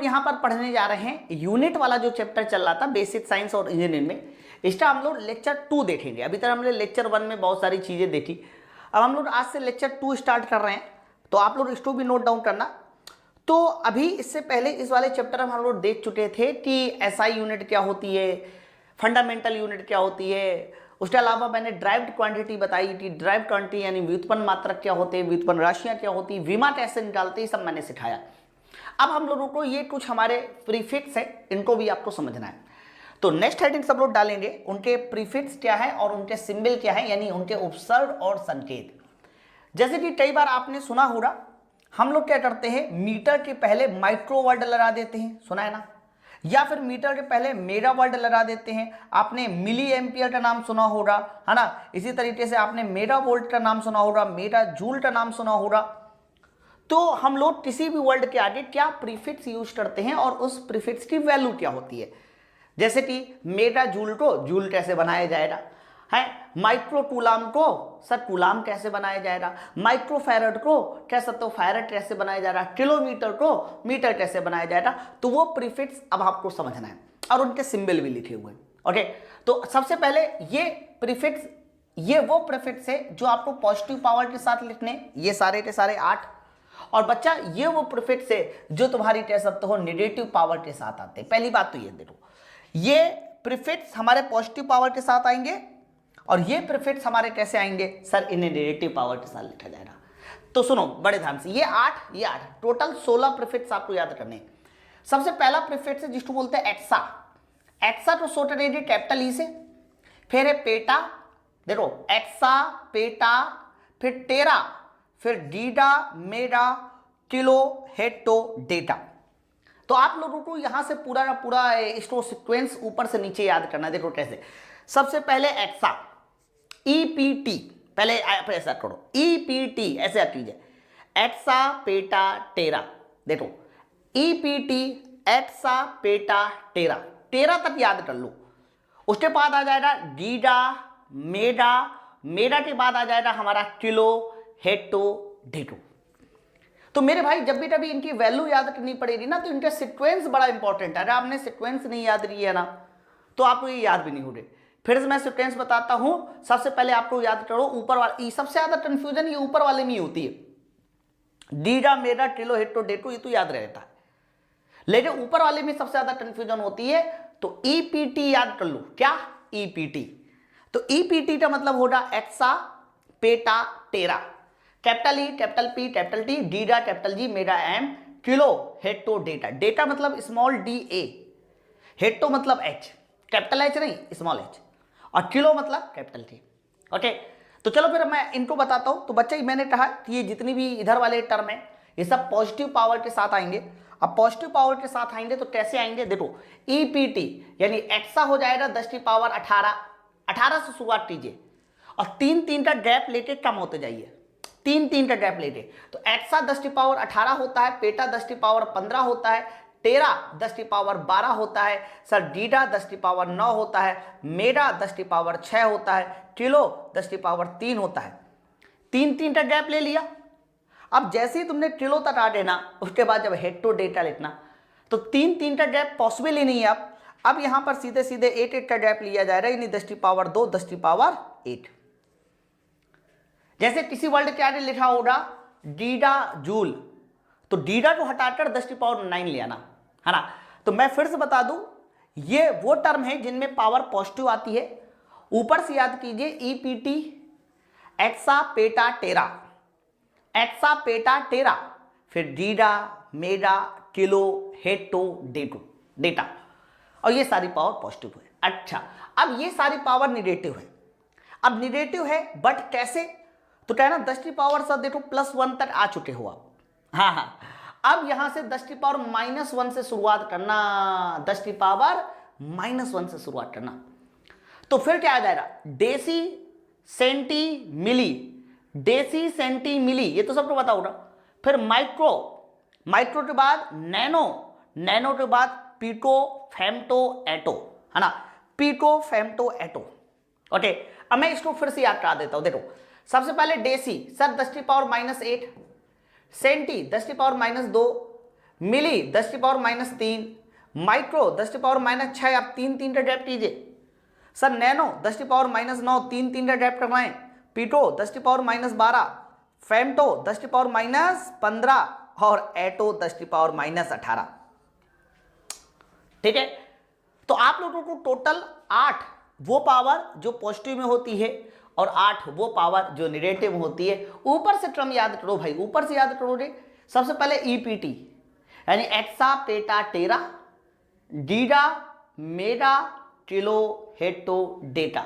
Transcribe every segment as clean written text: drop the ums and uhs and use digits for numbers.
यहाँ पर पढ़ने जा रहे हैं यूनिट वाला जो चैप्टर चल रहा था बेसिक साइंस और इंजीनियरिंग में, इसका हम लोग लेक्चर 2 देखेंगे। अभी तक हमने लेक्चर 1 में बहुत सारी चीज़ें देखी, अब हम लोग आज से लेक्चर 2 स्टार्ट कर रहे हैं, तो आप लोग इसको भी नोट डाउन करना। तो अभी इससे पहले इस वाले चैप्टर में हम लोग देख चुके थे कि एसआई यूनिट क्या होती है, फंडामेंटल यूनिट क्या होती है, उसके अलावा मैंने ड्राइव्ड क्वांटिटी बताई थी, ड्राइव्ड क्वांटिटी यानी व्युत्पन्न मात्रक क्या होते हैं, व्युत्पन्न राशियाँ क्या होती है, विमा कैसे निकालते हैं, सब मैंने सिखाया। अब हम लोगों को ये कुछ हमारे प्रीफिक्स है, इनको भी आपको समझना है। तो नेक्स्ट हेडिंग सब लोग डालेंगे उनके प्रीफिक्स क्या है और उनके सिंबल क्या है, यानी उनके उपसर्ग और संकेत। जैसे कि कई बार आपने सुना होगा, हम लोग क्या करते हैं, मीटर के पहले माइक्रो वर्ड लगा देते हैं, सुना है ना, या फिर मीटर के पहले मेगा वर्ड लगा देते हैं। आपने मिली एम्पियर का नाम सुना होगा, है ना, इसी तरीके से आपने मेगा वोल्ट का नाम सुना होगा, मेगा जूल का नाम सुना होगा। तो हम लोग किसी भी वर्ड के आगे क्या प्रीफिक्स यूज करते हैं और उस प्रीफिक्स की वैल्यू क्या होती है। जैसे कि मेगा जूल को जूल कैसे बनाया जाएगा, है माइक्रो कूलाम को सर कूलाम कैसे बनाया जाएगा, माइक्रो फैरड को कह सकते हो फैरड कैसे बनाया जा रहा है, किलोमीटर को मीटर कैसे बनाया जाएगा। तो वो प्रीफिक्स अब आपको समझना है और उनके सिंबल भी लिखे हुए हैं। ओके, तो सबसे पहले ये प्रीफिक्स, ये वो प्रीफिक्स है जो आपको पॉजिटिव पावर के साथ लिखने, ये सारे के सारे 8। और बच्चा ये वो प्रीफिक्स है जो तुम्हारी कह सकते हो नेगेटिव पावर के साथ आते हैं। पहली बात तो ये देखो, ये प्रीफिक्स हमारे पॉजिटिव पावर के साथ आएंगे और ये प्रीफिक्स हमारे कैसे आएंगे, सर इन्हें नेगेटिव पावर के साथ लिखा जाएगा। तो सुनो बड़े ध्यान से, ये 8 टोटल 16 प्रीफिक्स आपको याद करने हैं। सबसे पहला प्रीफिक्स है जिसको बोलते हैं एक्सा। एक्सा तो शॉर्ट रहेगी कैपिटल ई से, फिर है पेटा, देखो एक्सा पेटा, फिर टेरा, फिर Dida mega kilo hecto data. तो आप लोगों को यहां से पूरा का पूरा इसको सीक्वेंस ऊपर से नीचे याद करना है। देखो कैसे, सबसे पहले एक्सा ईपीटी, पहले ऐसा करो ईपीटी, ऐसे आप कीजिए एक्सा पेटा टेरा। देखो ईपीटी एक्सा पेटा टेरा, 13 तक याद कर लो। उसके बाद आ जाएगा गीगा मेगा, मेगा के बाद आ जाएगा हमारा किलो हेक्टो डेटो। तो मेरे भाई जब भी कभी इनकी वैल्यू याद करनी पड़ेगी ना, तो इनका सीक्वेंस बड़ा इंपॉर्टेंट है। अगर आपने सीक्वेंस नहीं याद किया ना तो आपको ये याद भी नहीं हो रही। फिर से मैं सीक्वेंस बताता हूं, सबसे पहले आपको याद करो ऊपर वाला, सबसे ज्यादा कंफ्यूजन ये ऊपर वाले में ही होती है, गीगा मेगा किलो हेक्टो डेटो, ये तो याद रहता है, लेकिन ऊपर वाले में सबसे ज्यादा कंफ्यूजन होती है। तो ईपीटी याद कर लो, क्या ईपीटी, तो ईपीटी का मतलब होगा exa peta tera, capital E capital P capital T, giga capital G mega M, kilo hecto deca, deca मतलब स्मॉल डी ए, हेक्टो मतलब एच, कैपिटल एच नहीं स्मॉल एच, और किलो मतलब कैपिटल टी। ओके, तो चलो फिर मैं इनको बताता हूं। तो बच्चे मैंने कहा कि ये जितनी भी इधर वाले टर्म है ये सब पॉजिटिव पावर के साथ आएंगे। अब पॉजिटिव पावर के साथ आएंगे तो कैसे आएंगे, देखो ईपीटी यानी एक्सा हो जाएगा 10 की पावर 18, 18 से शुरुआत कीजिए और 3 का गैप लेके कम होते जाइए, 3 का गैप लेके। तो एक्सा 10 की पावर 18 होता है, पेटा 10 की पावर 15 होता है, टेरा 10 की पावर 12 होता है, सर गीगा 10 की पावर 9 होता है, मेगा 10 की पावर 6 होता है, किलो 10 की पावर 3 होता है। 3 का गैप ले लिया। अब जैसे ही तुमने किलो तक आ देना, उसके बाद जब हेक्टो डेटा लिखना, तो 3 का गैप पॉसिबल ही नहीं है। अब यहां पर सीधे सीधे 1 का गैप लिया जा रहा है, यानी 10 की पावर 2, 10 की पावर 8। जैसे किसी वर्ड के आगे लिखा होगा गीगा जूल, तो गीगा को हटाकर 10 की पावर 9 ले आना, है ना। तो मैं फिर से बता दूं, ये वो टर्म है जिनमें पावर पॉजिटिव आती है। ऊपर से याद कीजिए EPT exa peta tera, exa peta tera, फिर गीगा मेगा किलो हेक्टो डेटो डेटा, और ये सारी पावर पॉजिटिव है। अच्छा, अब ये सारी पावर निगेटिव है। अब निगेटिव है बट कैसे, तो कहना 10 की पावर सब देखो +1 तक आ चुके हो आप। हाँ, अब यहां से 10 की पावर -1 से शुरुआत करना, 10 की पावर -1 से शुरुआत करना। तो फिर क्या आ जाएगा, deci centi milli, deci centi milli, ये तो सबको पता होगा। फिर माइक्रो, माइक्रो के बाद नैनो, नैनो के बाद पीको फेम्टो एटो, है ना, पीको फेम्टो एटो। ओके, अब मैं इसको फिर से याद करा देता हूं। देखो सबसे पहले डेसी, सर 10 की पावर -8, सेंटी 10 की पावर -2, मिली 10⁻³ माइक्रो 10⁻⁶, आप 3 ड्रैप कीजिए। सर नैनो 10⁻⁹, 3 ड्रैप करवाएं। पीटो 10⁻12, फेमटो 10⁻15 और एटो 10⁻18। ठीक है, तो आप लोगों को टोटल 8 वो पावर जो पॉजिटिव में होती है और 8 वो पावर जो नेगेटिव में होती है। ऊपर से टर्म याद करो भाई, ऊपर से याद करो रे। सबसे पहले ईपीटी यानी एक्सा पेटा टेरा Dida mega kilo hecto data,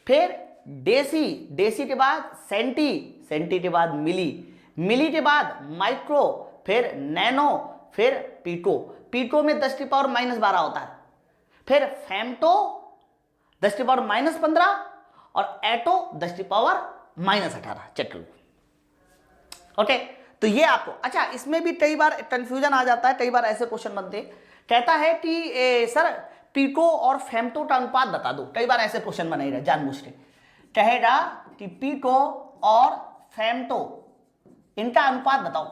फिर डेसी, डेसी के बाद सेंटी, सेंटी के बाद मिली, मिली के बाद माइक्रो, फिर नैनो, फिर पीको, पीको में 10⁻12 होता है, फिर फेमटो 10⁻15 और एटो 10⁻18। चेक करो। ओके, तो ये आपको, अच्छा इसमें भी कई बार कंफ्यूजन आ जाता है, कई बार ऐसे क्वेश्चन बनते, कहता है कि सर पीको और फेमटो का अनुपात बता दो। कई बार ऐसे क्वेश्चन बनेगा जानबूझ के, कहेगा कि पीको और फेमटो इनका अनुपात बताओ।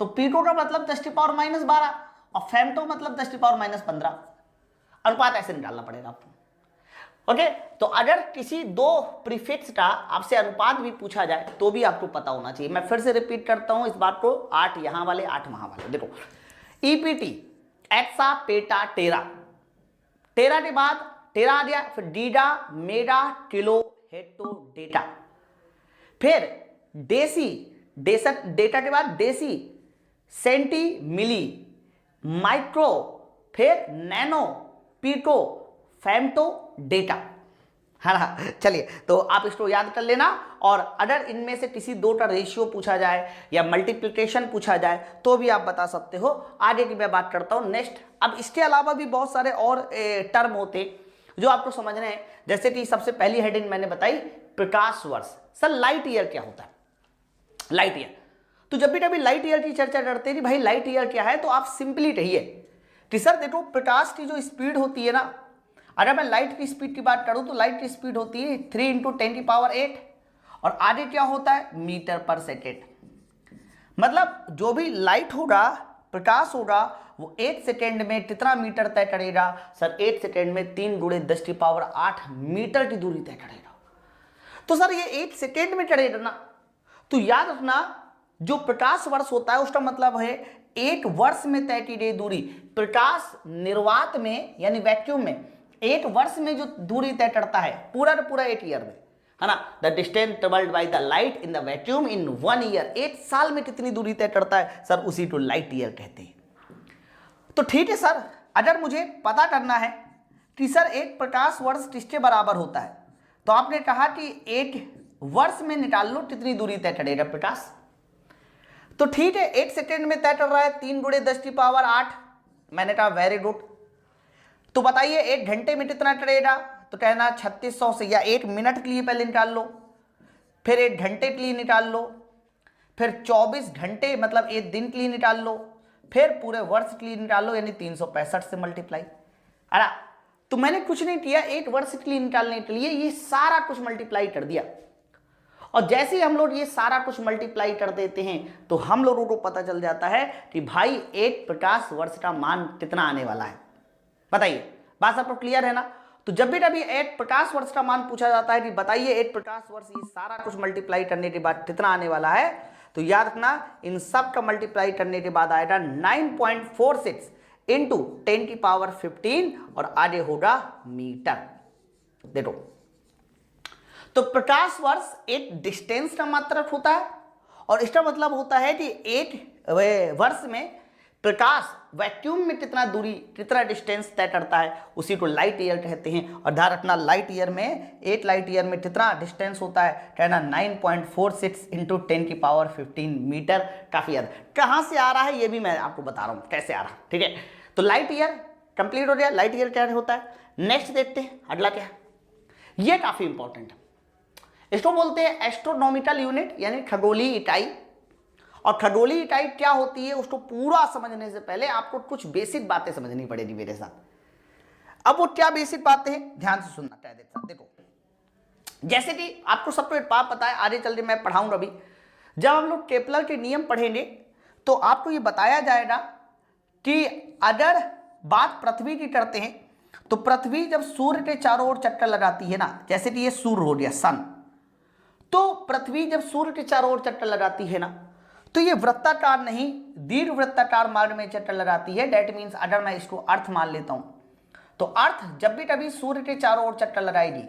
तो पीको का मतलब 10⁻12 और फेमटो मतलब 10⁻15। अनुपात ऐसे निकालना पड़ेगा आपको। ओके, तो अगर किसी दो प्रीफिक्स का आपसे अनुपात भी पूछा जाए तो भी आपको पता होना चाहिए। मैं फिर से रिपीट करता हूं इस बात को, 8 यहां वाले 8 वहां वाले। देखो ईपीटी एक्सा पेटा टेरा, टेरा के बाद टेरा आ गया, फिर Dida mega kilo hecto data, फिर डेसी, डेटा के बाद डेसी, सेंटी, मिली, माइक्रो, फिर नैनो, पीको, फेमटो, डेटा, है ना। चलिए, तो आप इसको याद कर लेना। और अगर इनमें से किसी दो का रेशियो पूछा जाए या मल्टीप्लिकेशन पूछा जाए तो भी आप बता सकते हो। आगे की मैं बात करता हूं नेक्स्ट। अब इसके अलावा भी बहुत सारे और टर्म होते जो आपको समझने हैं, जैसे कि सबसे पहली हेडिंग मैंने बताई प्रकाश वर्ष। सर लाइट ईयर क्या होता है? लाइट ईयर, तो जब भी कभी लाइट ईयर की चर्चा करते हैं कि भाई लाइट ईयर क्या है, तो आप सिंपली कहिए कि सर देखो प्रकाश की जो स्पीड होती है ना, अगर मैं लाइट की स्पीड की बात करूं तो लाइट की स्पीड होती है 3 × 10⁸ और आगे क्या होता है मीटर पर सेकेंड। मतलब जो भी लाइट होगा, प्रकाश होगा, वो 1 सेकेंड में कितना मीटर तय करेगा? सर 1 सेकेंड में 3 × 10⁸ मीटर की दूरी तय करेगा। तो सर ये 1 सेकेंड में करेगा ना, तो याद रखना जो प्रकाश वर्ष होता है उसका मतलब है 1 वर्ष में तय की गई दूरी। प्रकाश निर्वात में यानी वैक्यूम में 1 वर्ष में जो दूरी तय करता है पूरा का पूरा 1 ईयर में, है ना। The distance travelled by the light in the vacuum in 1 year, 1 साल में कितनी दूरी तय करता है सर, उसी को लाइट ईयर कहते हैं। तो ठीक है सर, अगर मुझे पता करना है कि सर एक प्रकाश वर्ष किसके बराबर होता है, तो आपने कहा कि 1 वर्ष में निकाल लो कितनी दूरी तय करेगा प्रकाश। तो ठीक है, 1 सेकेंड में तय कर रहा है 3 × 10⁸। मैंने कहा वेरी गुड। तो बताइए 1 घंटे में कितना करेगा? तो कहना 3600 से, या 1 मिनट के लिए पहले निकाल लो, फिर 1 घंटे के लिए निकाल लो, फिर 24 घंटे मतलब 1 दिन के लिए निकाल लो, फिर पूरे वर्ष के लिए निकाल लो, यानी 365 से मल्टीप्लाई। है ना। तो मैंने कुछ नहीं किया, 1 वर्ष के लिए निकालने के लिए ये सारा कुछ मल्टीप्लाई कर दिया। और जैसे ही हम लोग ये सारा कुछ मल्टीप्लाई कर देते हैं तो हम लोगों को पता चल जाता है कि भाई 1 प्रकाश वर्ष का मान कितना आने वाला है। बताइए, बात सबको क्लियर है ना। तो जब भी कभी 1 प्रकाश वर्ष का मान पूछा जाता है कि बताइए 1 प्रकाश वर्ष, ये सारा कुछ मल्टीप्लाई करने के बाद कितना आने वाला है, तो याद रखना इन सब का मल्टीप्लाई करने के बाद आएगा 9.46 × 10⁻15 और आगे होगा मीटर। देखो, तो प्रकाश वर्ष एक डिस्टेंस का मात्रक होता है और इसका मतलब होता है कि 1 वर्ष में प्रकाश वैक्यूम में कितना दूरी, कितना डिस्टेंस तय करता है, उसी को लाइट ईयर कहते हैं। और ध्यान रखना लाइट ईयर में, 1 लाइट ईयर में कितना डिस्टेंस होता है, कहना 9.46 × 10⁻15 मीटर। काफी याद कहाँ से आ रहा है ये भी मैं आपको बता रहा हूँ कैसे आ रहा है। ठीक है, तो लाइट ईयर कंप्लीट हो गया। लाइट ईयर क्या होता है, नेक्स्ट देखते हैं अगला क्या है। ये काफी इंपॉर्टेंट है, इसको बोलते हैं एस्ट्रोनॉमिकल यूनिट यानी खगोलीय इकाई। और खगोलीय इकाई क्या होती है उसको पूरा समझने से पहले आपको कुछ बेसिक बातें समझनी पड़ेगी मेरे साथ। अब वो क्या बेसिक बातें हैं, ध्यान से सुनना क्या है। देखो, जैसे कि आपको सबको एक बात पता है, आगे चल के मैं पढ़ाऊंगा अभी। जब हम लोग केपलर के नियम पढ़ेंगे तो आपको ये बताया जाएगा कि अगर बात पृथ्वी की करते हैं तो पृथ्वी जब सूर्य के चारों ओर चक्कर लगाती है ना, जैसे कि ये सूर्य हो गया सन, तो पृथ्वी जब सूर्य के चारों ओर चक्कर लगाती है ना, तो ये वृत्ताकार नहीं दीर्घ वृत्ताकार मार्ग में चक्कर लगाती है। डेट मीन्स अगर मैं इसको अर्थ मान लेता हूं तो अर्थ जब भी कभी सूर्य के चारों ओर चक्कर लगाएगी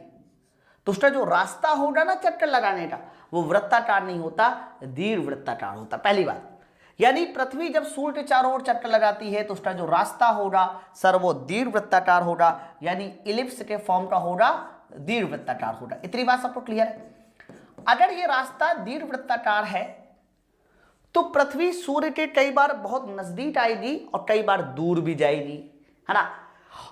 तो उसका जो रास्ता होगा ना चक्कर लगाने का, वो वृत्ताकार नहीं होता, दीर्घ वृत्ताकार होता। पहली बात, यानी पृथ्वी जब सूर्य के चारों ओर चक्कर लगाती है तो उसका जो रास्ता होगा सर वो दीर्घ वृत्ताकार होगा, यानी इलिप्स के फॉर्म का होगा, दीर्घ वृत्ताकार होगा। इतनी बात सबको क्लियर है? अगर ये रास्ता दीर्घ वृत्ताकार है तो पृथ्वी सूर्य के कई बार बहुत नजदीक आएगी और कई बार दूर भी जाएगी, है ना।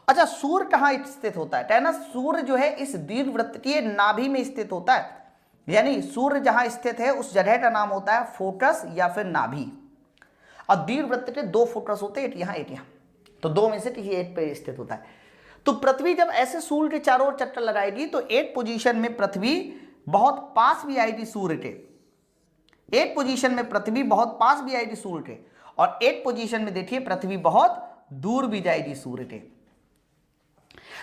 अच्छा, सूर्य कहाँ स्थित होता है? कहना सूर्य जो है इस दीर्घ वृत्त की नाभि में स्थित होता है, यानी सूर्य जहां स्थित है उस जगह का नाम होता है फोकस या फिर नाभि। और दीर्घ वृत्त के दो फोकस होते हैं, एक यहाँ एक यहाँ, तो दो में से किसी एक पे स्थित होता है। तो पृथ्वी जब ऐसे सूर्य के चारों ओर चक्कर लगाएगी तो एक पोजीशन में पृथ्वी बहुत पास भी आएगी सूर्य के, एक पोजीशन में पृथ्वी बहुत पास भी आएगी सूर्य के, और एक पोजीशन में देखिए पृथ्वी बहुत दूर भी जाएगी सूर्य के।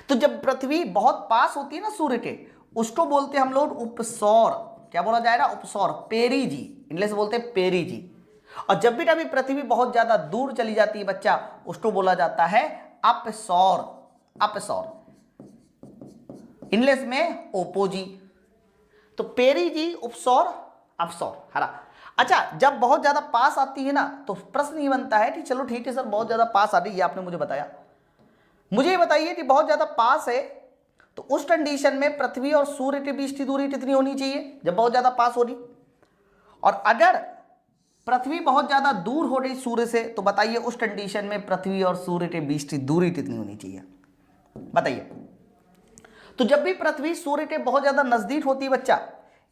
तो जब पृथ्वी बहुत पास होती है ना सूर्य के, उसको बोलते हैं हम लोग उपसौर। क्या बोला जाएगा? उपसौर, पेरीजी, इंग्लिश में बोलते हैं पेरीजी। और जब भी कभी पृथ्वी बहुत ज्यादा दूर चली जाती है बच्चा, उसको बोला जाता है अपसौर। अपसौर इंग्लिश में ओपोजी। तो पेरीजी, उपसौर, अपसौर, हरा। अच्छा, जब बहुत ज्यादा पास आती है ना तो प्रश्न ये बनता है कि चलो ठीक है सर बहुत ज्यादा पास आ रही है, ये आपने मुझे बताया, मुझे ये बताइए कि बहुत ज्यादा पास है तो उस कंडीशन में पृथ्वी और सूर्य के बीच की दूरी कितनी होनी चाहिए जब बहुत ज्यादा पास हो रही? और अगर पृथ्वी बहुत ज्यादा दूर हो रही सूर्य से तो बताइए उस कंडीशन में पृथ्वी और सूर्य के बीच की दूरी कितनी होनी चाहिए? बताइए। तो जब भी पृथ्वी सूर्य के बहुत ज्यादा नजदीक होती है बच्चा,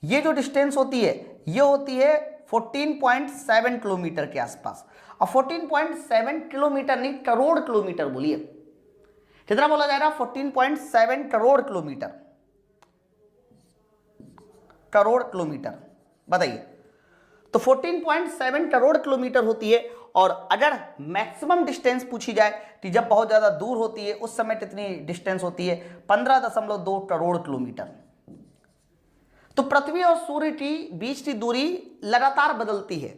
ये जो डिस्टेंस होती है ये होती है 14.7 किलोमीटर के आसपास। और 14.7 किलोमीटर नहीं, करोड़ किलोमीटर बोलिए, कितना बोला जा रहा है? 14.7 करोड़ किलोमीटर। करोड़ किलोमीटर, बताइए। तो 14.7 करोड़ किलोमीटर होती है। और अगर मैक्सिमम डिस्टेंस पूछी जाए कि जब बहुत ज्यादा दूर होती है उस समय कितनी डिस्टेंस होती है? 15.2 करोड़ किलोमीटर। तो पृथ्वी और सूर्य की बीच की दूरी लगातार बदलती है,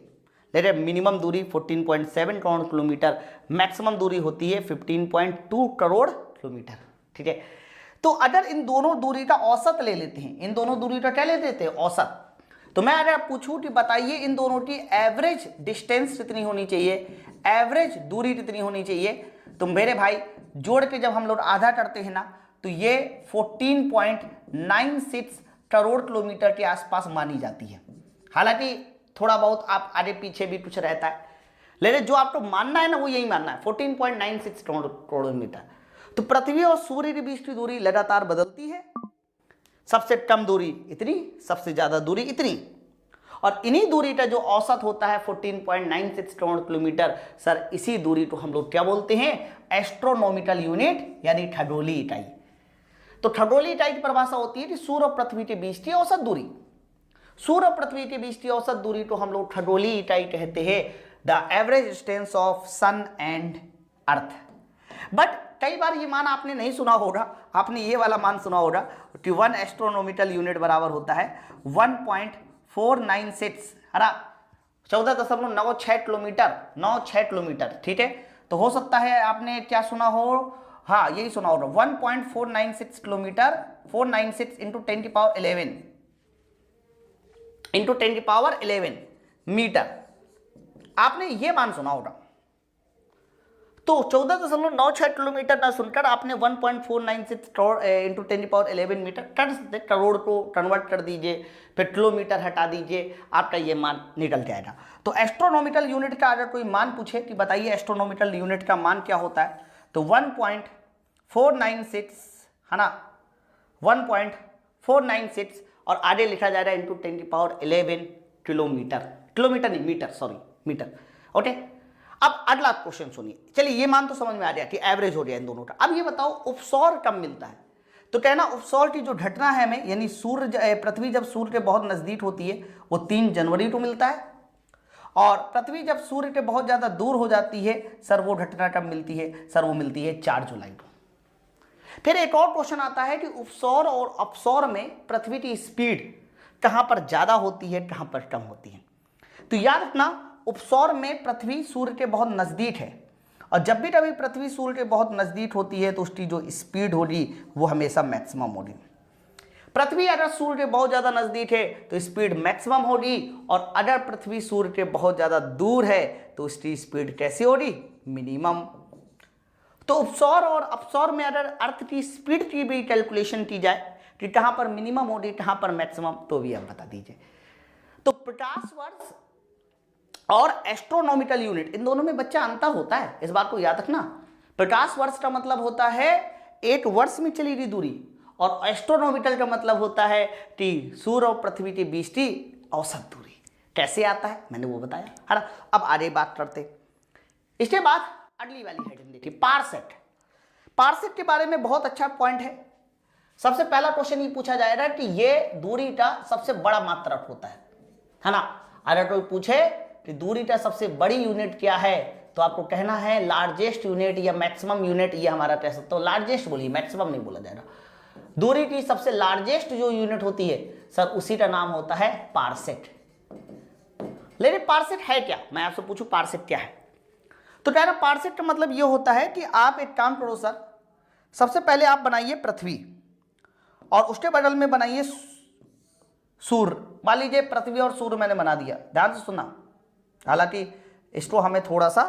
लेकिन मिनिमम दूरी 14.7 करोड़ किलोमीटर, मैक्सिमम दूरी होती है 15.2 करोड़ किलोमीटर। ठीक है, तो अगर इन दोनों दूरी का औसत ले लेते हैं, इन दोनों दूरी का क्या ले लेते हैं? औसत। तो मैं अगर पूछूं कि बताइए इन दोनों की एवरेज डिस्टेंस कितनी होनी चाहिए, एवरेज दूरी कितनी होनी चाहिए, तो मेरे भाई जोड़ के जब हम लोग आधा करते हैं ना तो ये 14.96 करोड़ किलोमीटर के आसपास मानी जाती है। हालांकि थोड़ा बहुत आप आगे पीछे भी कुछ रहता है, लेकिन जो आपको मानना है ना वो यही मानना है, 14.96 करोड़ किलोमीटर। तो पृथ्वी और सूर्य के बीच की दूरी लगातार बदलती है, सबसे कम दूरी इतनी, सबसे ज्यादा दूरी इतनी, और इन्हीं दूरी का जो औसत होता है 14.96 करोड़ किलोमीटर। सर इसी दूरी को हम लोग क्या बोलते हैं? एस्ट्रोनॉमिकल यूनिट, यानी खगोलीय इकाई। तो खगोलीय इकाई की परिभाषा होती है कि सूर्य और पृथ्वी के बीच की औसत दूरी। सूर्य और पृथ्वी के बीच की औसत दूरी को हम लोग खगोलीय इकाई कहते हैं, the average distance of sun and earth. But कई बार ये मान आपने नहीं सुना होगा, आपने ये वाला मान सुना होगा कि 1 एस्ट्रोनॉमिकल यूनिट बराबर होता है 1.496, है ना, 14.96 किलोमीटर, 96 किलोमीटर। ठीक है, तो हो सकता है आपने क्या सुना हो, हाँ यही सुना होगा 1.496 किलोमीटर, 496 इंटू 10⁻11 इंटू 10⁻11 मीटर, आपने ये मान सुना होगा। तो 14.96 किलोमीटर ना सुनकर आपने 1.496 करोड़ इंटू 10⁻11 मीटर कर सकते, करोड़ को कन्वर्ट कर दीजिए, फिर किलोमीटर हटा दीजिए, आपका ये मान निकल जाएगा। तो एस्ट्रोनॉमिकल यूनिट का अगर कोई मान पूछे कि बताइए एस्ट्रोनॉमिकल यूनिट का मान क्या होता है, तो 1.496, है ना, 1.496 और आगे लिखा जा रहा है इंटू 10⁻11 किलोमीटर, किलोमीटर नहीं मीटर, सॉरी मीटर। ओके, अब अगला क्वेश्चन सुनिए। चलिए ये मान तो समझ में आ गया कि एवरेज हो गया इन दोनों का। अब ये बताओ उपसौर कब मिलता है? तो कहना उपसौर की जो घटना है हमें, यानी सूर्य पृथ्वी जब सूर्य के बहुत नजदीक होती है वो 3 जनवरी को मिलता है, और पृथ्वी जब सूर्य के बहुत ज़्यादा दूर हो जाती है सर, वो घटना कब मिलती है सर? वो मिलती है 4 जुलाई को। फिर एक और क्वेश्चन आता है कि उपसौर और अपसौर में पृथ्वी की स्पीड कहाँ पर ज़्यादा होती है, कहाँ पर कम होती है? तो याद रखना, उपसौर में पृथ्वी सूर्य के बहुत नज़दीक है, और जब भी कभी पृथ्वी सूर्य के बहुत नज़दीक होती है तो उसकी जो स्पीड होगी वो हमेशा मैक्सिमम होगी। पृथ्वी अगर सूर्य के बहुत ज़्यादा नज़दीक है तो स्पीड मैक्सिमम होगी, और अगर पृथ्वी सूर्य के बहुत ज़्यादा दूर है तो उसकी स्पीड कैसी होगी? मिनिमम। तो उपसौर और अपसौर में अगर अर्थ की स्पीड की भी कैलकुलेशन की जाए कि कहाँ पर मिनिमम होगी, कहाँ पर मैक्सिमम, तो भी आप बता दीजिए। तो 50 वर्ष और एस्ट्रोनॉमिकल यूनिट, इन दोनों में बच्चा अंतर होता है, इस बात को याद रखना। 50 वर्ष का मतलब होता है 1 वर्ष में चली गई दूरी, और एस्ट्रोनॉमिकल का मतलब होता है कि सूर्य और पृथ्वी के बीच की औसत दूरी। कैसे आता है मैंने वो बताया, है ना। अब आगे बात करते, इसके बाद अगली वाली हेडिंग देखिए, पारसेक। पारसेक के बारे में बहुत अच्छा पॉइंट है। सबसे पहला क्वेश्चन ये पूछा जाएगा कि ये दूरी का सबसे बड़ा मात्रक होता है ना। अगर कोई पूछे कि दूरी का सबसे बड़ी यूनिट क्या है, तो आपको कहना है लार्जेस्ट यूनिट या मैक्सिमम यूनिट, ये हमारा कह सकते हो। लार्जेस्ट बोलिए, मैक्सिमम नहीं बोला जाएगा। दूरी की सबसे लार्जेस्ट जो यूनिट होती है सर, उसी का नाम होता है पारसेक। लेकिन पारसेक है क्या, मैं आपसे पूछूं पारसेक क्या है? तो कह रहा पारसेक का मतलब ये होता है कि आप एक काम करो सर, सबसे पहले आप बनाइए पृथ्वी और उसके बगल में बनाइए सूर्य। मान लीजिए पृथ्वी और सूर्य मैंने बना दिया, ध्यान से सुनना, हालांकि इसको हमें थोड़ा सा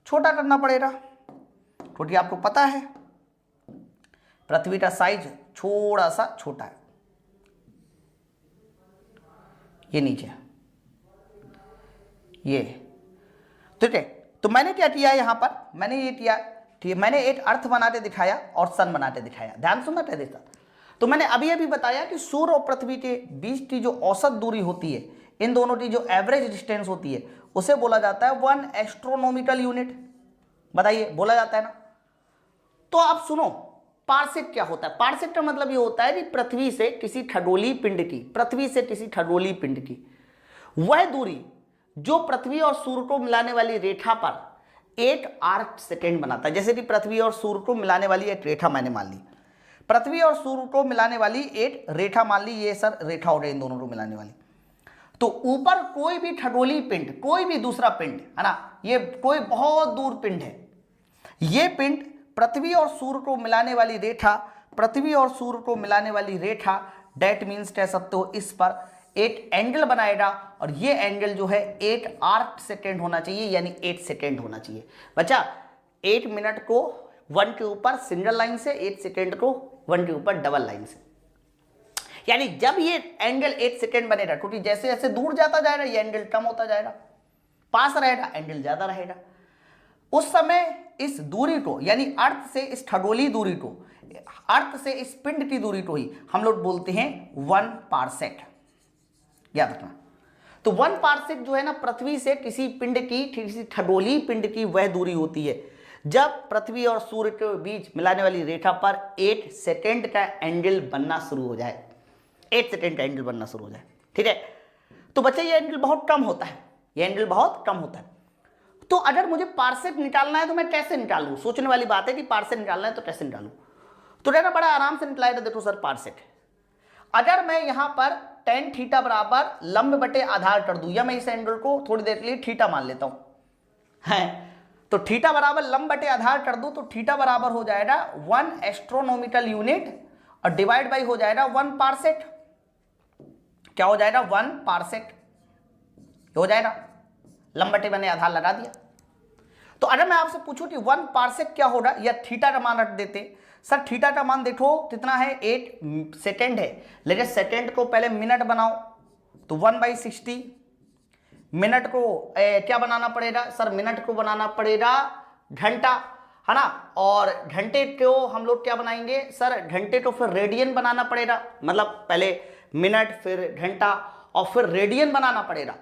छोटा करना पड़ेगा क्योंकि आपको पता है पृथ्वी का साइज थोड़ा सा छोटा है। ये नीचे ये ठीक है। तो मैंने क्या किया यहां पर, मैंने ये किया कि मैंने एक अर्थ बनाते दिखाया और सन बनाते दिखाया। ध्यान सुनना पहले था। तो मैंने अभी अभी बताया कि सूर्य और पृथ्वी के बीच की जो औसत दूरी होती है, इन दोनों की जो एवरेज डिस्टेंस होती है, उसे बोला जाता है 1 एस्ट्रोनॉमिकल यूनिट। बताइए, बोला जाता है ना। तो आप सुनो, पारसेक क्या होता है? पारसेक का मतलब ये होता है कि पृथ्वी से किसी खगोलीय पिंड की वह दूरी जो पृथ्वी और सूर्य को मिलाने वाली रेखा पर 1 आर्क सेकेंड बनाता है। जैसे कि पृथ्वी और सूर्य को मिलाने वाली एक रेखा मैंने मान ली, पृथ्वी और सूर्य को मिलाने वाली एक रेखा मान ली, ये सर रेखा हो रही इन दोनों को मिलाने वाली। तो ऊपर कोई भी खगोलीय पिंड, कोई भी दूसरा पिंड है ना, ये कोई बहुत दूर पिंड है, ये पिंड पृथ्वी और सूर्य को मिलाने वाली रेखा, पृथ्वी और सूर्य को मिलाने वाली रेखा, डेट मीन्स कह सकते हो इस पर एक एंगल बनाएगा, और ये एंगल जो है 1 आर्क सेकेंड होना चाहिए, यानी 8 सेकेंड होना चाहिए। बच्चा 8 मिनट को 1 के ऊपर सिंगल लाइन से, 8 सेकेंड को 1 के ऊपर डबल लाइन से, यानी जब ये एंगल 8 सेकेंड बनेगा, क्योंकि जैसे जैसे दूर जाता जाएगा ये एंगल कम होता जाएगा, पास रहेगा एंगल ज्यादा रहेगा। उस समय इस दूरी को, यानी अर्थ से इस खगोलीय दूरी को, अर्थ से इस पिंड की दूरी को ही हम लोग बोलते हैं 1 पारसेक। याद रखना। तो 1 पारसेक जो है ना, पृथ्वी से किसी पिंड की, किसी खगोलीय पिंड की वह दूरी होती है जब पृथ्वी और सूर्य के बीच मिलाने वाली रेखा पर 8 सेकेंड का एंगल बनना शुरू हो जाए, 8 सेकेंड का एंगल बनना शुरू हो जाए। ठीक है। तो बच्चे ये एंगल बहुत कम होता है, ये एंगल बहुत कम होता है। तो अगर मुझे पारसेक निकालना है तो मैं कैसे निकालूं? सोचने वाली बात है कि पारसेक निकालना है तो कैसे निकालूं। तो देखना बड़ा आराम से निकलाएगा। देखो सर, पारसेक अगर मैं यहां पर tan थीटा बराबर लंब बटे आधार कर दूं, या मैं इस एंगल को थोड़ी देर के लिए थीटा मान लेता हूं है, तो थीटा बराबर लंब बटे आधार कर दूं, तो थीटा बराबर हो जाएगा 1 एस्ट्रोनॉमिकल यूनिट और डिवाइड बाई हो जाएगा 1 पारसेक। क्या हो जाएगा? 1 पारसेक हो जाएगा। लंब बटे मैंने आधार लगा दिया। तो अगर मैं आपसे पूछूं कि 1 पारसेक क्या होगा, या थीटा का मान रख देते। सर थीटा का मान देखो कितना है, 8 सेकेंड है, लेकिन सेकेंड को पहले मिनट बनाओ, तो 1/60। मिनट को क्या बनाना पड़ेगा सर? मिनट को बनाना पड़ेगा घंटा, है ना। और घंटे को हम लोग क्या बनाएंगे सर? घंटे को फिर रेडियन बनाना पड़ेगा, मतलब पहले मिनट फिर घंटा और फिर रेडियन बनाना पड़ेगा।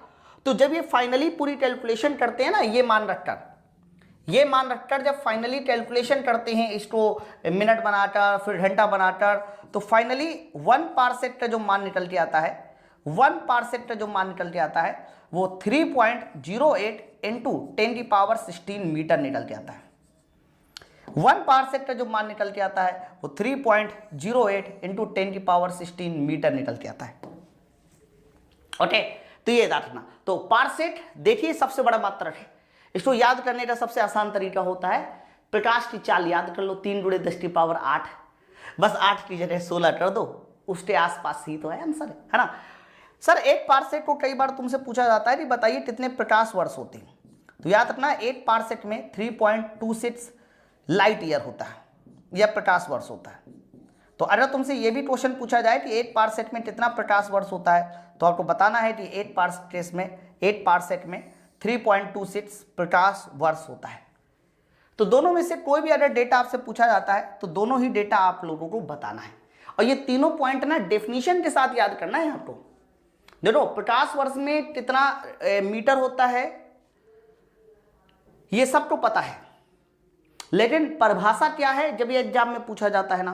तो जब ये फाइनली पूरी कैलकुलेशन करते हैं ना, ये मान रखकर जब फाइनली कैलकुलेशन करते हैं, इसको मिनट बनाकर फिर घंटा बनाकर, तो फाइनली 1 पारसेक का जो मान निकल के आता है, 1 पारसेक का जो मान निकल के आता है, वो 3.08 इंटू 10⁻16 मीटर निकल के आता है। 1 पारसेक का जो मान निकल के आता है वो 3.08 इंटू 10⁻16 मीटर निकल के आता है। ओके, तो ये याद रखना। तो पारसेक देखिए सबसे बड़ा मात्रक है, इसको याद करने का सबसे आसान तरीका होता है प्रकाश की चाल याद कर लो, 3 × 10⁸, बस 8 की जगह 16 कर दो, उसके आसपास ही तो है आंसर, है ना। सर एक पारसेक को कई बार तुमसे पूछा जाता है कि बताइए कितने प्रकाश वर्ष होते हैं, तो याद रखना एक पारसेक में 3.26 लाइट ईयर होता है, यह प्रकाश वर्ष होता है। तो अगर तुमसे ये भी क्वेश्चन पूछा जाए कि एक पारसेक में कितना प्रकाश वर्ष होता है, तो आपको बताना है कि एक पारसेक में 3.26 प्रकाश वर्ष होता है। तो दोनों में से कोई भी अगर डेटा आपसे पूछा जाता है तो दोनों ही डेटा आप लोगों को बताना है, और ये तीनों पॉइंट ना डेफिनेशन के साथ याद करना है आपको। देखो प्रकाश वर्ष में कितना मीटर होता है ये सबको पता है, लेकिन परिभाषा क्या है जब ये एग्जाम में पूछा जाता है ना,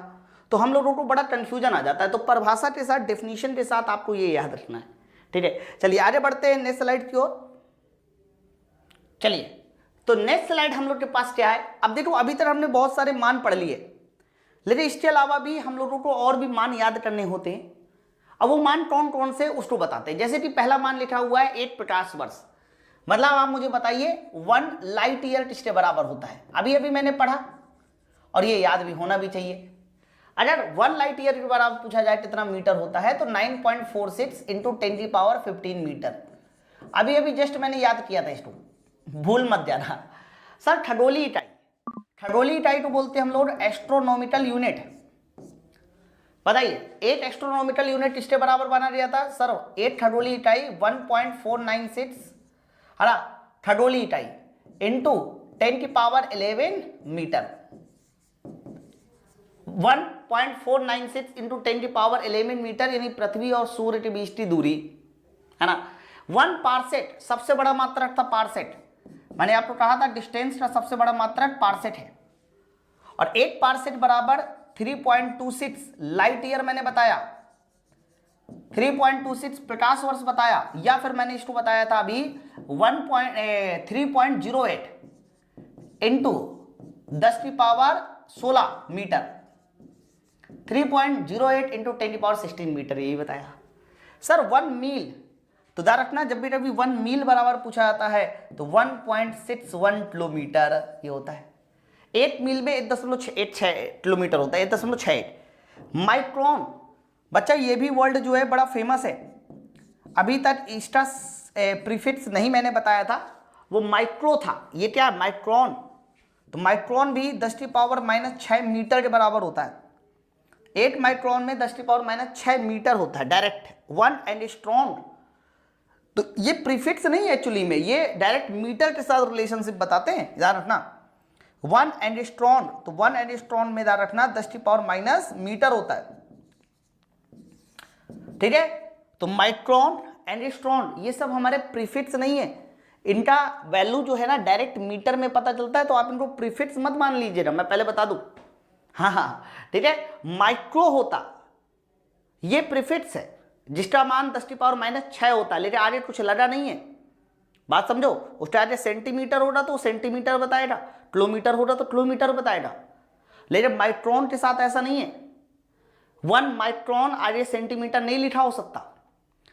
तो हम लोगों को बड़ा कंफ्यूजन आ जाता है। तो परिभाषा के साथ डेफिनेशन के साथ आपको ये याद रखना है, ठीक है। चलिए आगे बढ़ते हैं नेक्स्ट स्लाइड की ओर। चलिए तो नेक्स्ट स्लाइड हम लोग के पास क्या है। अब देखो अभी तक हमने बहुत सारे मान पढ़ लिए, लेकिन इसके अलावा भी हम लोगों को और भी मान याद करने होते हैं। अब वो मान कौन कौन से उसको बताते हैं। जैसे कि पहला मान लिखा हुआ है 1 प्रकाश वर्ष, मतलब आप मुझे बताइए 1 लाइट ईयर किसके बराबर होता है। अभी अभी मैंने पढ़ा और ये याद भी होना भी चाहिए। अगर 1 लाइट ईयर के बराबर पूछा जाए कितना मीटर होता है तो 9.46 इंटू 10⁻15 मीटर। अभी अभी जस्ट मैंने याद किया था इसको, भूल मत जाना। सर खगोलीय इकाई को बोलते हैं हम लोग एस्ट्रोनॉमिकल यूनिट। बताइए एक एस्ट्रोनॉमिकल यूनिट किसके बराबर बना दिया था सर, एक खगोलीय इकाई 1.496 है ना, खगोलीय इकाई इंटू 10⁻11 मीटर। 1.496 इंटू 10⁻11 मीटर यानी पृथ्वी और सूर्य के बीच की दूरी, है ना। 1 पारसेक सबसे बड़ा मात्रक था पारसेक, मैंने आपको कहा था डिस्टेंस का सबसे बड़ा मात्रक पारसेक है। और 1 पारसेक बराबर 3.26 लाइट ईयर मैंने बताया, 3.26 प्रकाश वर्ष बताया, या फिर मैंने इसको बताया था अभी 3.08 इंटू 10⁻16 मीटर, 3.08 इंटू 10⁻16 मीटर, यही बताया। सर 1 मील, तो ध्यान रखना जब भी कभी 1 मील बराबर पूछा जाता है तो 1.61 किलोमीटर ये होता है। 1 मील में 1.16 किलोमीटर होता है, 1.61। माइक्रोन बच्चा ये भी वर्ड जो है बड़ा फेमस है, अभी तक इसका प्रीफिक्स नहीं मैंने बताया था, वो माइक्रो था। ये क्या है माइक्रोन, तो माइक्रोन भी 10⁻6 मीटर के बराबर होता है। 1 माइक्रोन में 10⁻6 मीटर होता है डायरेक्ट। 1 एंगस्ट्रॉम, तो ये प्रीफिक्स नहीं है एक्चुअली में, ये डायरेक्ट मीटर के साथ रिलेशनशिप बताते हैं, ध्यान रखना। 1 एंगस्ट्रॉम, तो 1 एंगस्ट्रॉम में ध्यान रखना 10⁻- मीटर होता है, ठीक है। तो माइक्रोन एंगस्ट्रॉम ये सब हमारे प्रीफिक्स नहीं है, इनका वैल्यू जो है ना डायरेक्ट मीटर में पता चलता है, तो आप इनको प्रीफिक्स मत मान लीजिएगा, मैं पहले बता दूं। हाँ ठीक है, माइक्रो होता ये प्रीफिक्स है जिसका मान 10⁻6 होता है, लेकिन आगे कुछ लगा नहीं है, बात समझो। उसके आगे सेंटीमीटर होगा तो सेंटीमीटर बताएगा, किलोमीटर होगा तो किलोमीटर बताएगा, लेकिन माइक्रोन के साथ ऐसा नहीं है। 1 माइक्रोन आगे सेंटीमीटर नहीं लिखा हो सकता,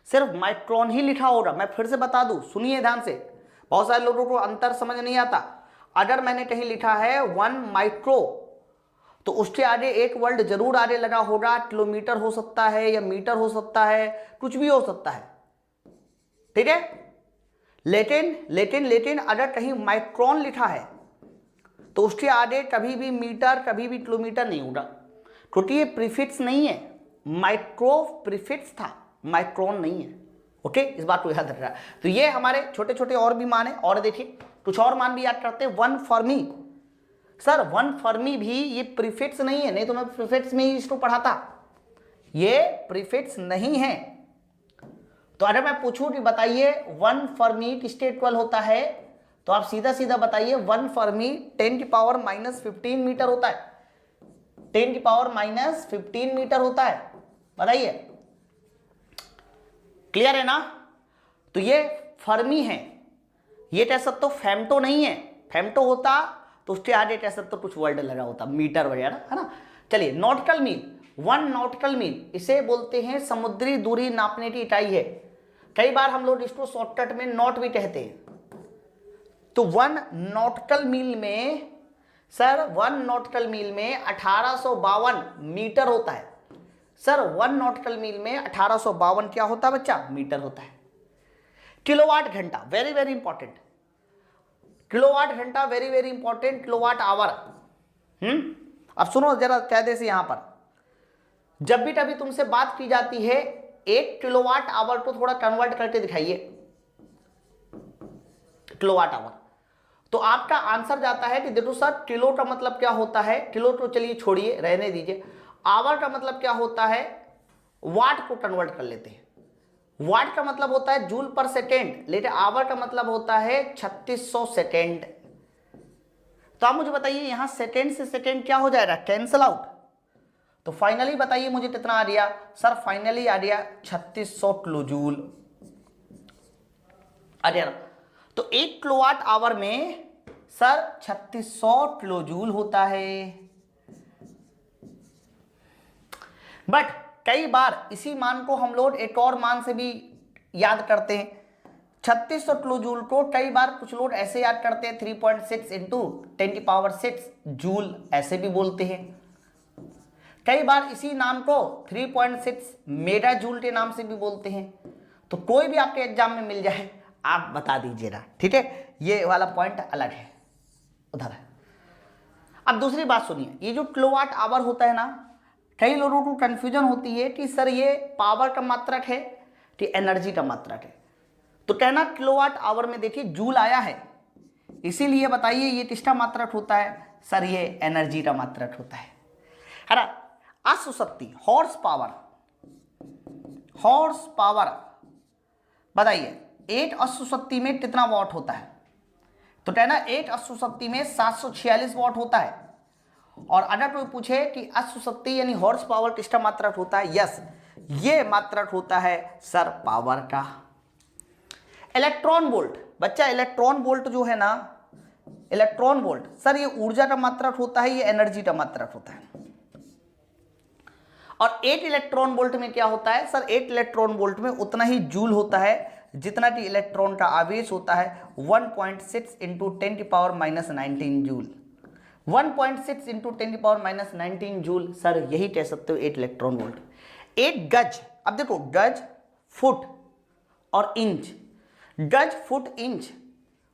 सिर्फ माइक्रोन ही लिखा होगा। मैं फिर से बता दूं, सुनिए ध्यान से, बहुत सारे लोगों को अंतर समझ नहीं आता। अगर मैंने कहीं लिखा है 1 माइक्रो तो उसके आगे एक वर्ड जरूर आगे लगा होगा, किलोमीटर हो सकता है या मीटर हो सकता है, कुछ भी हो सकता है, ठीक है। लेकिन अगर कहीं माइक्रोन लिखा है तो उसके आगे कभी भी मीटर कभी भी किलोमीटर नहीं होगा, क्योंकि ये प्रीफिक्स नहीं है। माइक्रो प्रीफिक्स था, माइक्रोन नहीं है, ओके, इस बात को याद रखना। तो ये हमारे छोटे छोटे और भी मान है, और देखिए कुछ और मान भी याद करते हैं। 1 फर्मी, सर 1 फर्मी भी ये प्रीफिक्स नहीं है, नहीं तो मैं प्रीफिक्स में ही इसको पढ़ाता, ये प्रीफिक्स नहीं है। तो अगर मैं पूछूं कि बताइए 1 फर्मी किसके इक्वल होता है, तो आप सीधा सीधा बताइए 1 फर्मी 10⁻−15 मीटर होता है, 10⁻−15 मीटर होता है, बताइए, क्लियर है ना। तो ये फर्मी है, ये टेस्ट तो फेम्टो नहीं है। फेम्टो होता तो उसके आगे टेस्ट तो कुछ वर्ड लगा होता, मीटर वगैरह, है ना। चलिए, नॉटिकल मील, 1 नॉटिकल मील, इसे बोलते हैं समुद्री दूरी नापने की इकाई है। कई बार हम लोग इसको शॉर्टकट में नॉट भी कहते हैं। तो 1 नॉटिकल मील में सर 1 नॉटिकल मील में 1852 मीटर होता है। सर 1 नॉटिकल मील में 1852 क्या होता है बच्चा? मीटर होता है। किलोवाट घंटा, वेरी वेरी इंपॉर्टेंट। किलोवाट घंटा very very important. Kilowatt hour, अब सुनो जरा कायदे से, यहां पर जब भी कभी तुमसे बात की जाती है 1 किलोवाट आवर को थोड़ा कन्वर्ट करके दिखाइए किलोवाट आवर, तो आपका आंसर जाता है कि देखो सर किलो का मतलब क्या होता है, किलो तो चलिए छोड़िए, रहने दीजिए, आवर का मतलब क्या होता है, वाट को कन्वर्ट कर लेते हैं। वाट का मतलब होता है जूल पर सेकेंड, लेकिन आवर का मतलब होता है 3600 सेकेंड। तो आप मुझे बताइए यहां सेकेंड से सेकेंड क्या हो जाएगा? Cancel out. तो फाइनली बताइए मुझे कितना आ गया? सर फाइनली आ गया 3600 किलो जूल। अरे तो 1 किलोवाट आवर में सर 3600 किलो जूल होता है। बट कई बार इसी मान को हम लोग एक और मान से भी याद करते हैं। 3600 किलो जूल को कई बार कुछ लोग ऐसे याद करते हैं 3.6 इंटू 10⁶ जूल, ऐसे भी बोलते हैं। कई बार इसी नाम को 3.6 मेगा जूल के नाम से भी बोलते हैं। तो कोई भी आपके एग्जाम में मिल जाए आप बता दीजिएगा, ठीक है। ये वाला पॉइंट अलग है, उधर है। अब दूसरी बात सुनिए, ये जो किलोवाट आवर होता है ना, कई लोगों को कंफ्यूजन होती है कि सर ये पावर का मात्रक है कि एनर्जी का मात्रक है। तो कहना किलोवाट आवर में देखिए जूल आया है, इसीलिए बताइए ये किसका मात्रक होता है? सर ये एनर्जी का मात्रक होता है ना। अश्वशक्ति, हॉर्स पावर, हॉर्स पावर बताइए 1 अश्वशक्ति में कितना वॉट होता है? तो कहना 1 अश्वशक्ति में 746 वॉट होता है। और अगर कोई पूछे कि अश्वशक्ति यानी हॉर्स पावर किसका मात्रक होता है? यस, ये मात्रक होता है सर पावर का। इलेक्ट्रॉन वोल्ट, बच्चा इलेक्ट्रॉन वोल्ट जो है ना, इलेक्ट्रॉन वोल्ट सर ये ऊर्जा का मात्रक होता है, ये एनर्जी का मात्रक होता है। और 1 इलेक्ट्रॉन वोल्ट में क्या होता है? सर 1 इलेक्ट्रॉन वोल्ट में उतना ही जूल होता है जितना कि इलेक्ट्रॉन का आवेश होता है, 1.6 into 10⁻⁻19 joule. 1.6 into 10⁻⁻19 joule, sir यही कह सकते हो 1 इलेक्ट्रॉन वोल्ट। 1 गज, अब देखो गज, फुट और इंच, गज, फुट, इंच।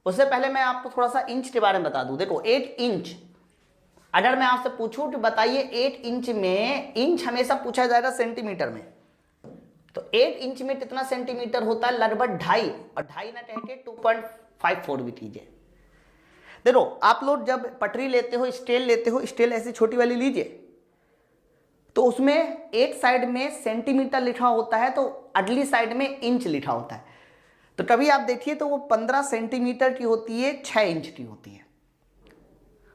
उससे पहले मैं आपको थोड़ा सा इंच के बारे में बता दूं। देखो 1 इंच, अगर मैं आपसे पूछूं कि बताइए 1 इंच में, इंच हमेशा पूछा जाएगा सेंटीमीटर में, तो 1 इंच में कितना सेंटीमीटर होता है? लगभग 2.5, और 2.5 ना कह के 2.54 भी कीजिए। देखो आप लोग जब पटरी लेते हो, स्केल लेते हो, स्केल ऐसी छोटी वाली लीजिए, तो उसमें एक साइड में सेंटीमीटर लिखा होता है तो अगली साइड में इंच लिखा होता है। तो कभी आप देखिए तो वो 15 सेंटीमीटर की होती है, 6 इंच की होती है।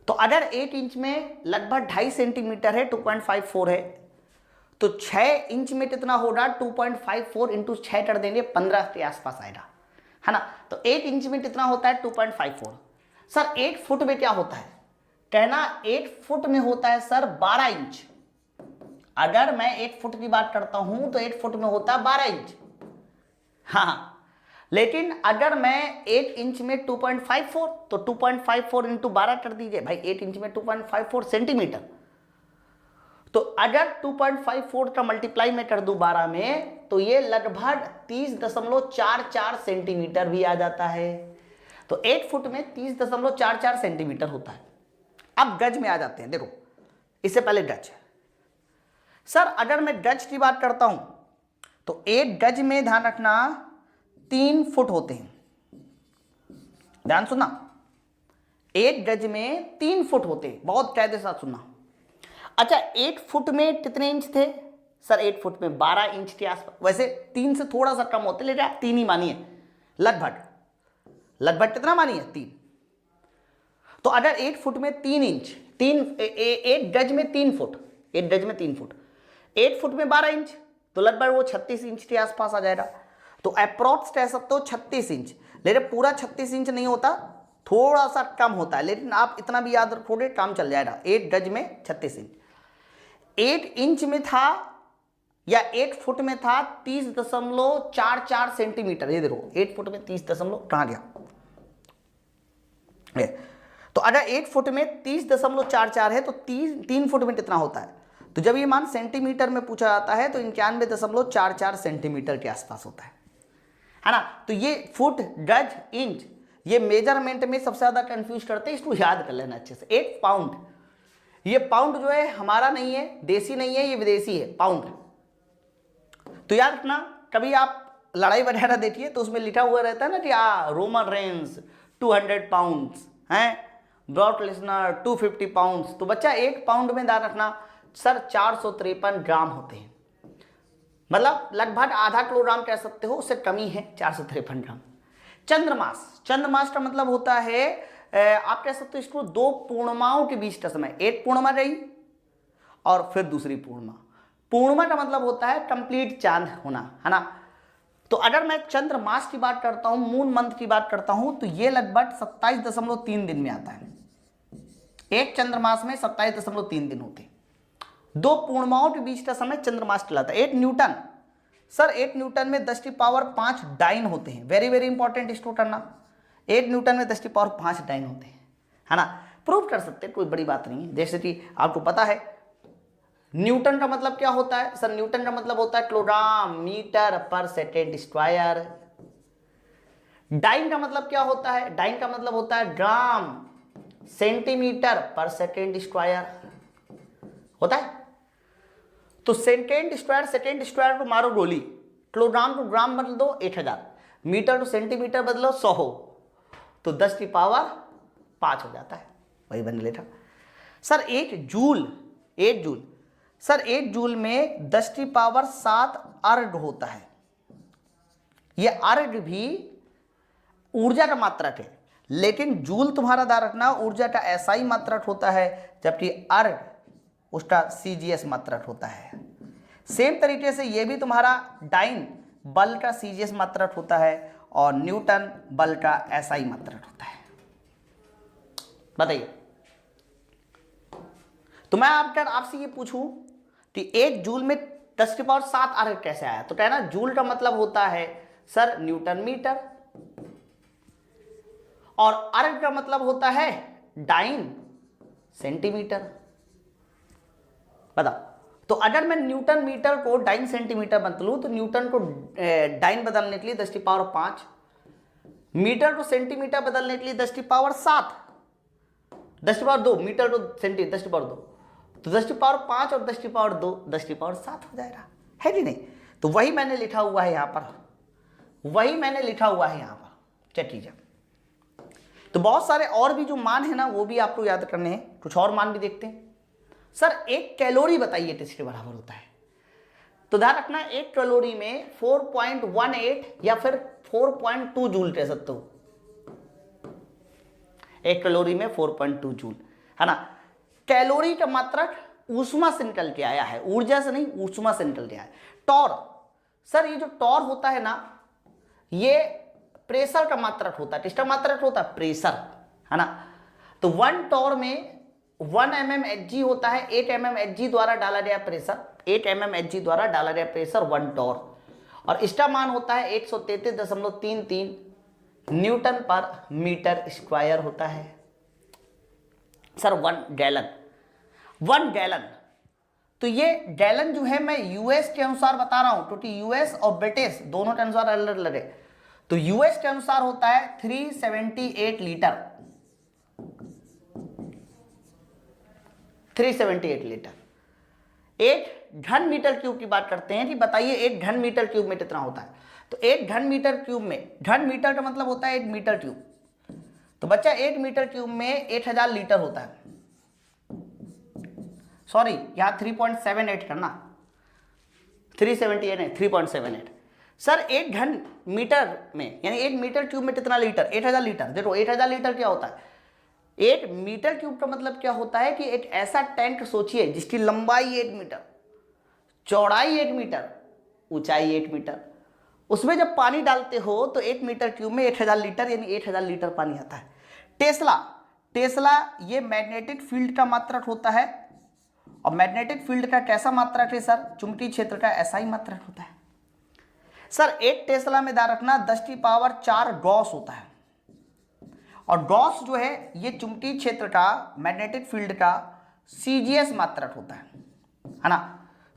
तो अगर 1 इंच में लगभग 2.5 सेंटीमीटर है, 2.54 है, तो 6 इंच में कितना होगा? 2.54 इंटू 6 कर देंगे, 15 के आसपास आएगा, है ना। तो 1 इंच में कितना होता है? 2.54। सर 1 फुट में क्या होता है? कहना 1 फुट में होता है सर 12 इंच। अगर मैं 1 फुट की बात करता हूं तो 1 फुट में होता है 12 इंच। हाँ, लेकिन अगर मैं 1 इंच में 2.54, तो 2.54 इंटू 12 कर दीजिए भाई, 1 इंच में 2.54 सेंटीमीटर। तो अगर 2.54 का मल्टीप्लाई में कर दूं 12 में, तो ये लगभग 30.44 सेंटीमीटर भी आ जाता है। तो 1 फुट में 30.44 सेंटीमीटर होता है। अब गज में आ जाते हैं। देखो इससे पहले गज, सर अगर मैं गज की बात करता हूं तो 1 गज में ध्यान रखना 3 फुट होते हैं। ध्यान सुनना, 1 गज में 3 फुट होते हैं, बहुत कायदे से सुनना। अच्छा 1 फुट में कितने इंच थे? सर 1 फुट में 12 इंच के आसपास, वैसे 3 से थोड़ा सा कम होते, लेकिन आप 3 ही मानिए, लगभग लगभग कितना मानिए? 3। तो अगर 1 फुट में 3 इंच, 1 गज में 3 फुट, 1 गज में 3 फुट, 1 फुट में 12 इंच, तो लगभग वो 36 इंच के आसपास आ जाएगा। तो अप्रोक्स कह सकते हो 36 इंच, लेकिन पूरा 36 इंच नहीं होता, थोड़ा सा कम होता है, लेकिन आप इतना भी याद रखोगे काम चल जाएगा। 8 गज में 36 इंच। 8 इंच में था या 8 फुट में था 30.44 सेंटीमीटर। ये देखो 8 फुट में 30 दशमलव कहाँ गया, तो अगर 8 फुट में 30.44 है तो 3 फुट में कितना होता है? तो जब ये मान सेंटीमीटर में पूछा जाता है तो 91.44 सेंटीमीटर के आसपास होता है ना। तो ये फुट, गज, इंच, ये मेजरमेंट में सबसे ज्यादा कंफ्यूज करते हैं, इसको याद कर लेना अच्छे से। 1 पाउंड, ये पाउंड जो है हमारा नहीं है, देसी नहीं है, ये विदेशी है पाउंड। तो याद रखना, कभी आप लड़ाई वगैरह देखिए तो उसमें लिखा हुआ रहता है ना कि रोमन रेंज 200 पाउंड्स हैं, ब्रॉड लिसनर 250 पाउंड्स। तो बच्चा 1 पाउंड में ध्यान रखना सर 453 ग्राम होते हैं, मतलब लगभग आधा किलोग्राम कह सकते हो, उससे कमी है 453 ग्राम। चंद्रमास, चंद्रमास का मतलब होता है आप कह सकते हो इसको 2 पूर्णिमाओं के बीच का समय। एक पूर्णिमा रही और फिर दूसरी पूर्णिमा। पूर्णिमा का मतलब होता है कंप्लीट चांद होना, है ना। तो अगर मैं चंद्रमास की बात करता हूं, मून मंथ की बात करता हूं, तो ये लगभग 27.3 दिन में आता है। एक चंद्रमास में 27.3 दिन होते हैं। 2 पूर्णिमाओं के बीच का समय चंद्रमास कहलाता है। 1 न्यूटन, सर 1 न्यूटन में 10⁵ डाइन होते हैं। वेरी वेरी इंपॉर्टेंट इसको करना, 1 न्यूटन में 10⁵ डाइन होते हैं, है ना। प्रूव कर सकते हैं, कोई बड़ी बात नहीं है। जैसे कि आपको पता है न्यूटन का मतलब क्या होता है, सर न्यूटन का मतलब होता है किलोग्राम मीटर पर सेकेंड स्क्वायर। डाइन का मतलब क्या होता है, डाइन का मतलब होता है ग्राम सेंटीमीटर पर सेकेंड स्क्वायर होता है। तो सेकेंड स्क्वायर को मारो गोली, किलोग्राम को ग्राम बदल दो 1000, मीटर टू सेंटीमीटर बदलो 100 हो, तो 10⁵ हो जाता है, वही बन लेता। सर 1 जूल, सर 1 जूल में 10⁵ अर्ग होता है। यह अर्ग भी ऊर्जा का मात्रक है, लेकिन जूल तुम्हारा ध्यान रखना ऊर्जा का एसआई मात्रक होता है, जबकि अर्ग उसका सीजीएस मात्रक होता है। सेम तरीके से यह भी तुम्हारा डाइन बल का सीजीएस मात्रक होता है और न्यूटन बल का एसआई मात्रक होता है। बताइए, तो मैं आपसे ये पूछूं कि 1 जूल में 10⁵ अर्ग कैसे आया, तो कहना जूल का मतलब होता है सर न्यूटन मीटर, और अर्ग का मतलब होता है डाइन सेंटीमीटर। बताओ, तो अगर मैं न्यूटन मीटर को डाइन सेंटीमीटर बदलूं तो न्यूटन को डाइन बदलने के लिए 10⁵, मीटर को सेंटीमीटर बदलने के लिए 10⁵, 10⁵2, मीटर को सेंटीमीटर 10⁵2, तो 10⁵5 और 10⁵2 10⁵7 हो जाएगा, है कि नहीं। तो वही मैंने लिखा हुआ है यहां पर, चलिए। तो बहुत सारे और भी जो मान है ना वो भी आपको याद करने हैं, कुछ और मान भी देखते हैं। सर 1 कैलोरी बताइए किसके बराबर होता है, तो ध्यान रखना 1 कैलोरी में 4.18 या फिर 4.2 जूल कह सकते हो। 1 कैलोरी में 4.2 जूल, है ना। कैलोरी का मात्रक ऊष्मा से निकल के आया है, ऊर्जा से नहीं, ऊष्मा से निकल के आया है। टॉर, सर ये जो टॉर होता है ना, ये प्रेशर का मात्रक होता है। किसका मात्रक होता है? प्रेशर, है ना। तो 1 टॉर में 1 mmHg होता है। 8 mmHg द्वारा डाला गया प्रेशर, 8 mmHg द्वारा डाला गया प्रेशर 1 टॉर, और इसका मान होता है 133.33 न्यूटन पर मीटर स्क्वायर होता है। सर 1 गैलन, तो ये गैलन जो है मैं यूएस के अनुसार बता रहा हूं, क्योंकि यूएस और ब्रिटिश दोनों के अनुसार अलग अलग है। तो यूएस के अनुसार होता है 378 लीटर, 378 लीटर। 1 घन मीटर क्यूब की बात करते हैं कि बताइए 1 घन मीटर क्यूब में कितना होता है, तो 1 घन मीटर क्यूब में, घन मीटर का मतलब होता है 1 मीटर क्यूब, तो बच्चा 1 मीटर क्यूब में 1000 लीटर होता है। सॉरी, यहां 3.78 करना, 378 नहीं 3.78। सर 1 घन मीटर में यानी 1 मीटर क्यूब में कितना लीटर? 8000 लीटर। देखो 8000 लीटर क्या होता है, 1 मीटर क्यूब का मतलब क्या होता है कि एक ऐसा टैंक सोचिए जिसकी लंबाई 1 मीटर, चौड़ाई 1 मीटर, ऊंचाई 1 मीटर, उसमें जब पानी डालते हो तो 1 मीटर क्यूब में 1000 लीटर यानी 8000 लीटर पानी आता है। टेस्ला ये मैग्नेटिक फील्ड का मात्रक होता है, और मैग्नेटिक फील्ड का कैसा मात्रक है सर? चुंबकीय क्षेत्र का SI मात्रक होता है। सर 1 टेस्ला में ध्यान रखना 10⁴ गॉस होता है, और गॉस जो है ये चुंबकीय क्षेत्र का मैग्नेटिक फील्ड का CGS मात्रक होता है ना।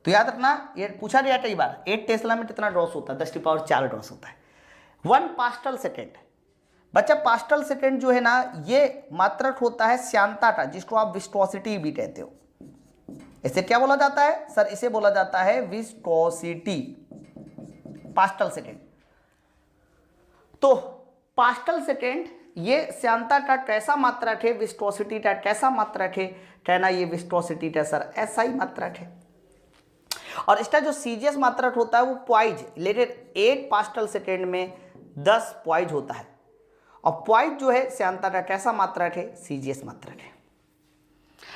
तो याद रखना, ये पूछा गया कई बार 1 टेस्ला में कितना गॉस होता है? 10⁴ गॉस होता है। 1 पास्कल सेकेंड, बच्चा पास्कल सेकेंड जो है ना ये मात्रक होता है श्यानता का, जिसको आप विस्कोसिटी भी कहते हो। इसे क्या बोला जाता है सर? इसे बोला जाता है विस्कोसिटी, पास्कल सेकेंड। तो पास्कल सेकेंड ये श्यानता का कैसा मात्रक है, विस्कोसिटी का कैसा मात्रक है? कहना ये विस्कोसिटी का सर SI मात्रक है। और इसका जो CGS मात्रक होता है वो पॉइज, लेकिन 1 पास्कल सेकेंड में 10 पॉइज होता है, और पॉइज जो है श्यानता का कैसा मात्रक है? CGS मात्रक है।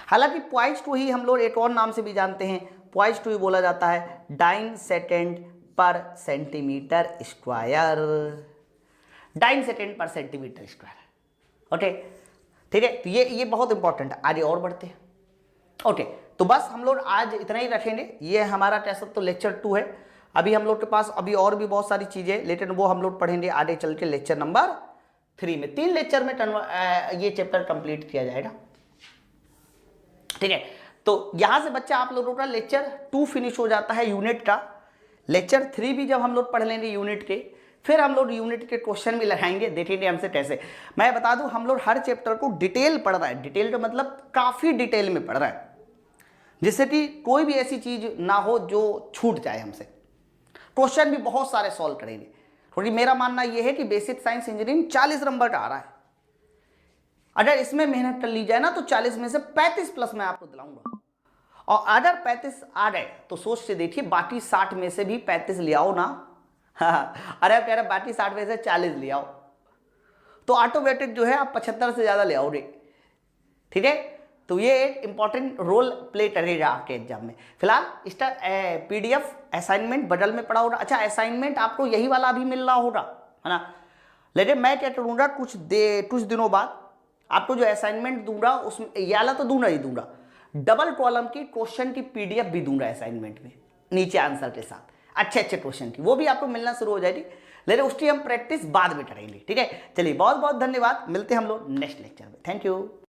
हालांकि पॉइज को ही हम लोग एक और नाम से भी जानते हैं, पॉइज को ही बोला जाता है डाइन सेकेंड पर सेंटीमीटर स्क्वायर, डाइन सेकेंड पर सेंटीमीटर स्क्वायर। ओके, ठीक है, तो ये बहुत इंपॉर्टेंट है। आगे और बढ़ते हैं। ओके, तो बस हम लोग आज इतना ही रखेंगे। ये हमारा कैसा तो लेक्चर 2 है। अभी हम लोग के पास अभी और भी बहुत सारी चीजें, लेकिन वो हम लोग पढ़ेंगे आगे चल के लेक्चर नंबर 3 में। 3 लेक्चर में ये चैप्टर कंप्लीट किया जाएगा, ठीक है। तो यहां से बच्चा आप लोगों का लेक्चर 2 फिनिश हो जाता है यूनिट का। लेक्चर 3 भी जब हम लोग पढ़ लेंगे यूनिट के, फिर हम लोग यूनिट के क्वेश्चन भी लगाएंगे, देखेंगे हमसे कैसे। मैं बता दूं हम लोग हर चैप्टर को डिटेल पढ़ रहा है, डिटेल का मतलब काफी डिटेल में पढ़ रहा है, जिससे कि कोई भी ऐसी चीज ना हो जो छूट जाए हमसे। क्वेश्चन भी बहुत सारे सॉल्व करेंगे, क्योंकि मेरा मानना यह है कि बेसिक साइंस इंजीनियरिंग 40 नंबर का आ रहा है। अगर इसमें मेहनत कर ली जाए ना तो 40 में से 35 प्लस मैं आपको दिलाऊंगा, और अगर 35 आ गए तो सोच से देखिए बाकी 60 में से भी 35 ले आओ ना। अरे कह रहे बाकी 60 में से 40 ले आओ, तो ऑटोमेटिक जो है आप 75 से ज्यादा ले आओगे, ठीक है। तो ये एक इंपॉर्टेंट रोल प्ले करेगा आपके एग्जाम में। फिलहाल इसका PDF असाइनमेंट बदल में पड़ा होगा। अच्छा, असाइनमेंट आपको यही वाला अभी मिल रहा होगा, है ना। लेकिन मैं क्या करूंगा, कुछ दिनों बाद आपको जो असाइनमेंट दूंगा उसमें ये वाला तो दूंगा ही दूंगा, डबल कॉलम की क्वेश्चन की PDF भी दूंगा असाइनमेंट में, नीचे आंसर के साथ अच्छे क्वेश्चन की, वो भी आपको मिलना शुरू हो जाएगी। लेकिन उसकी हम प्रैक्टिस बाद में करेंगे, ठीक है। चलिए बहुत बहुत धन्यवाद, मिलते हैं हम लोग नेक्स्ट लेक्चर में। Thank you.